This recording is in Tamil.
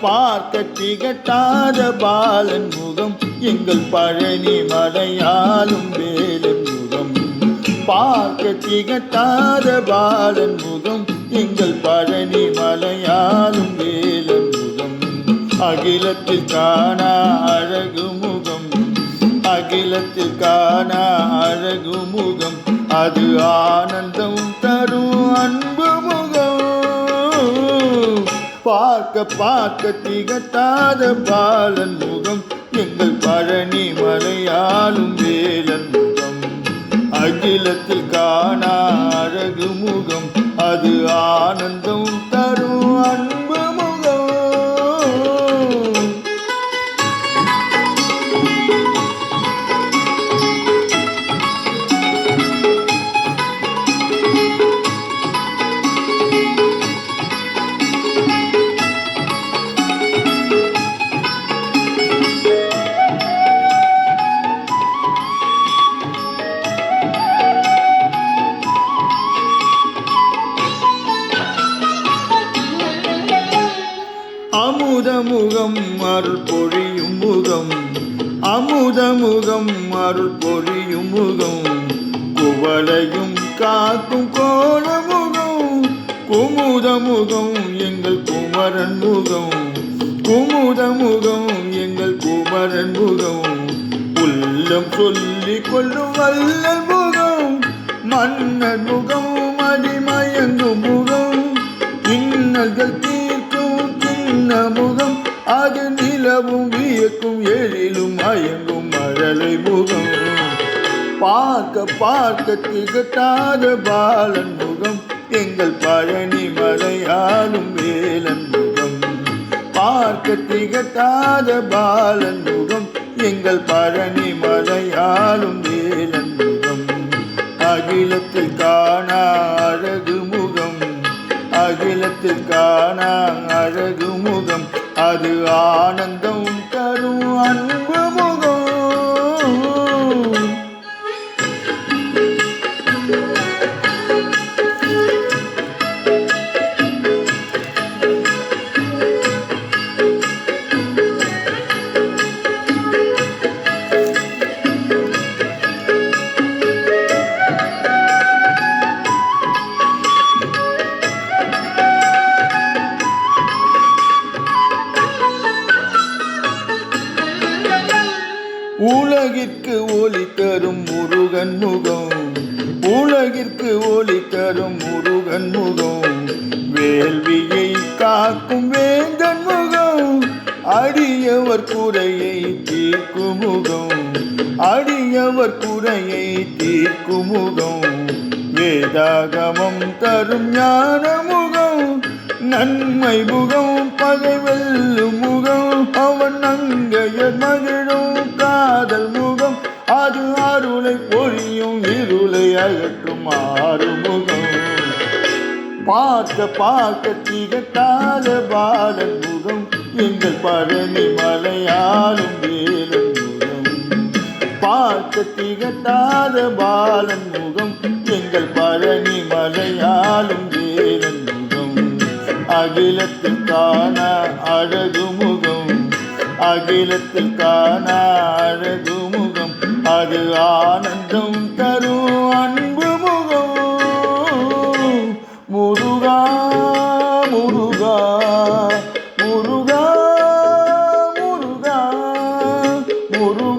பார்க்க திகட்டாத பாலன் முகம் எங்கள் பழனி மலையாளும் வேலன் முகம். பார்க்க திகட்டாத பாலன் முகம் எங்கள் பழனி மலையாளும் வேலன் முகம். அகிலத்தில் காணா அழகு முகம், அகிலத்தில் காணா அழகு முகம், அது ஆனந்தம் தரும் அன்பு முகம். பார்க்க பார்க்க திகட்டாத பாலன் முகம் எங்கள் பழனி மலையாளும் வேலன் முகம். அகிலத்தில் காணா அழகு முகம், அது ஆனந்தம் தரும் அன்பு முகம். அமுதமுகம் அருள் பொழியும் முகம், அமுதமுகம் அருள் பொழியும் முகம், குவளையும் காக்கும் கோலமுகம். குமுதமுகம் எங்கள் குமரன் முகம், குமுதமுகம் எங்கள் குமரன் முகம். உள்ளம் சொல்லிக் கொள்ளும் வல்லல் முகம், மன்னர் முகம் அடிமயங்கும் முகம். இன்னல்கள் முகம், அது நிலவும் வியக்கும் எழிலும் மயங்கும் மழலை முகம். பார்க்க பார்க்க திகட்டாத பாலன் முகம் எங்கள் பழனி மலையாளும் வேலன் முகம். பார்க்க திகட்டாத பாலன் முகம் எங்கள் பழனி மலையாளும் வேலன் முகம். அகிலத்தில் காணா அழகு முகம், அகிலத்தில் காணா அழகு முகம், அது ஆனந்தம் தரும் அன்பு முகம். உலகிற்கு ஒளி தரும் முருகன் முகம், உலகிற்கு ஒளி தரும் முருகன் முகம். வேள்வியை காக்கும் வேந்தன் முகம், அடியவர் குறையை தீர்க்கும் முகம், அடியவர் குறையை தீர்க்கும் முகம். வேதாகமம் தரும் ஞான முகம், நன்மை முகம் பகை வெல்லும் முகம். அவன் நங்கையர் மகிழும் காதல் முகம், அது அருளை பொழியும் இருளை அகற்றும் ஆறுமுகம். பார்க்க பார்க்க திகட்டாத பாலன் முகம் எங்கள் பழனி மலையாளும் வேலன் முகம். பார்க்க திகட்டாத பாலன் முகம் எங்கள் பழனி மலையாளும் வேலன் முகம். அகிலத்தில் காணா அழகு முகம், அகிலத்தில் காணா அழகு முகம், அது ஆனந்தம் தரும் அன்பு முகம். முருகா முருகா முருகா முருகா முருகா.